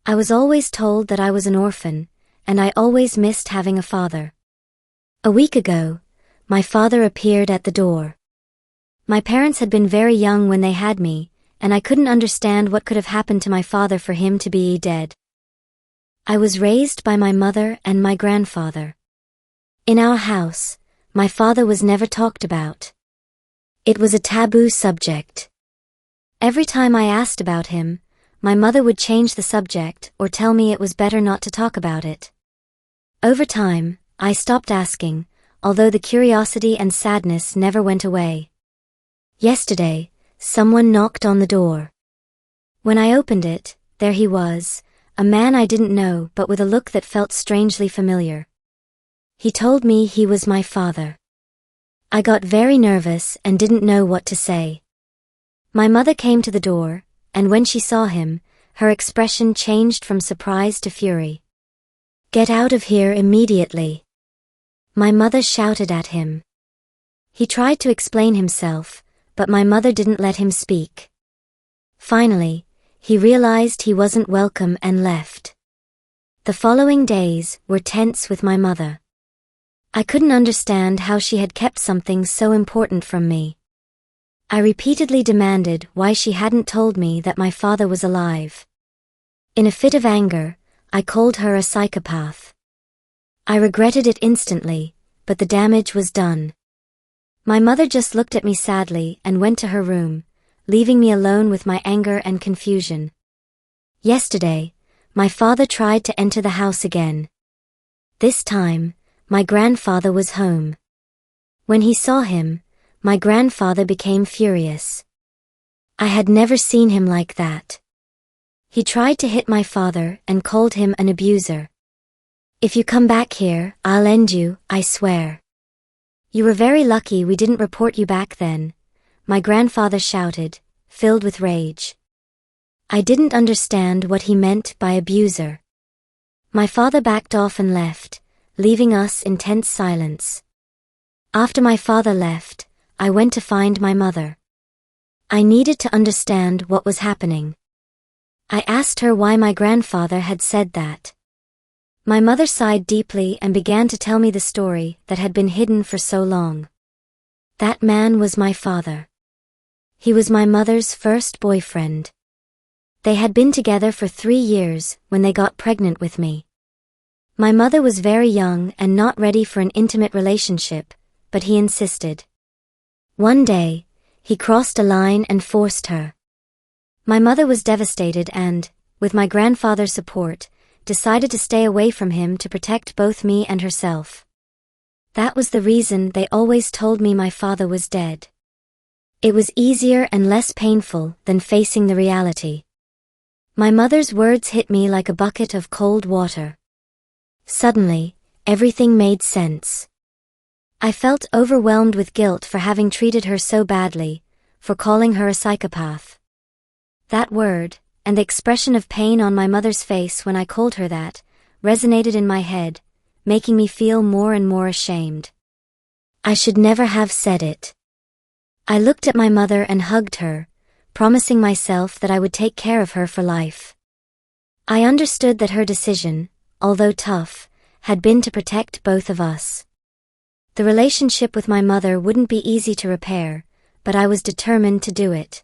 I was always told that I was an orphan, and I always missed having a father. A week ago, my father appeared at the door. My parents had been very young when they had me, and I couldn't understand what could have happened to my father for him to be dead. I was raised by my mother and my grandfather. In our house, my father was never talked about. It was a taboo subject. Every time I asked about him, my mother would change the subject or tell me it was better not to talk about it. Over time, I stopped asking, although the curiosity and sadness never went away. Yesterday, someone knocked on the door. When I opened it, there he was, a man I didn't know but with a look that felt strangely familiar. He told me he was my father. I got very nervous and didn't know what to say. My mother came to the door, and when she saw him, her expression changed from surprise to fury. "Get out of here immediately!" My mother shouted at him. He tried to explain himself, but my mother didn't let him speak. Finally, he realized he wasn't welcome and left. The following days were tense with my mother. I couldn't understand how she had kept something so important from me. I repeatedly demanded why she hadn't told me that my father was alive. In a fit of anger, I called her a psychopath. I regretted it instantly, but the damage was done. My mother just looked at me sadly and went to her room, leaving me alone with my anger and confusion. Yesterday, my father tried to enter the house again. This time, my grandfather was home. When he saw him, my grandfather became furious. I had never seen him like that. He tried to hit my father and called him an abuser. "If you come back here, I'll end you, I swear." "You were very lucky we didn't report you back then," my grandfather shouted, filled with rage. I didn't understand what he meant by abuser. My father backed off and left, leaving us in tense silence. After my father left, I went to find my mother. I needed to understand what was happening. I asked her why my grandfather had said that. My mother sighed deeply and began to tell me the story that had been hidden for so long. That man was my father. He was my mother's first boyfriend. They had been together for 3 years when they got pregnant with me. My mother was very young and not ready for an intimate relationship, but he insisted. One day, he crossed a line and forced her. My mother was devastated and, with my grandfather's support, decided to stay away from him to protect both me and herself. That was the reason they always told me my father was dead. It was easier and less painful than facing the reality. My mother's words hit me like a bucket of cold water. Suddenly, everything made sense. I felt overwhelmed with guilt for having treated her so badly, for calling her a psychopath. That word, and the expression of pain on my mother's face when I called her that, resonated in my head, making me feel more and more ashamed. I should never have said it. I looked at my mother and hugged her, promising myself that I would take care of her for life. I understood that her decision, although tough, had been to protect both of us. The relationship with my mother wouldn't be easy to repair, but I was determined to do it.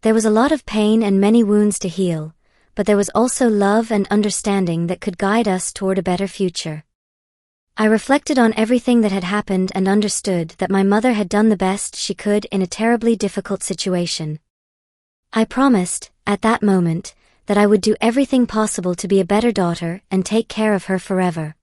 There was a lot of pain and many wounds to heal, but there was also love and understanding that could guide us toward a better future. I reflected on everything that had happened and understood that my mother had done the best she could in a terribly difficult situation. I promised, at that moment, that I would do everything possible to be a better daughter and take care of her forever.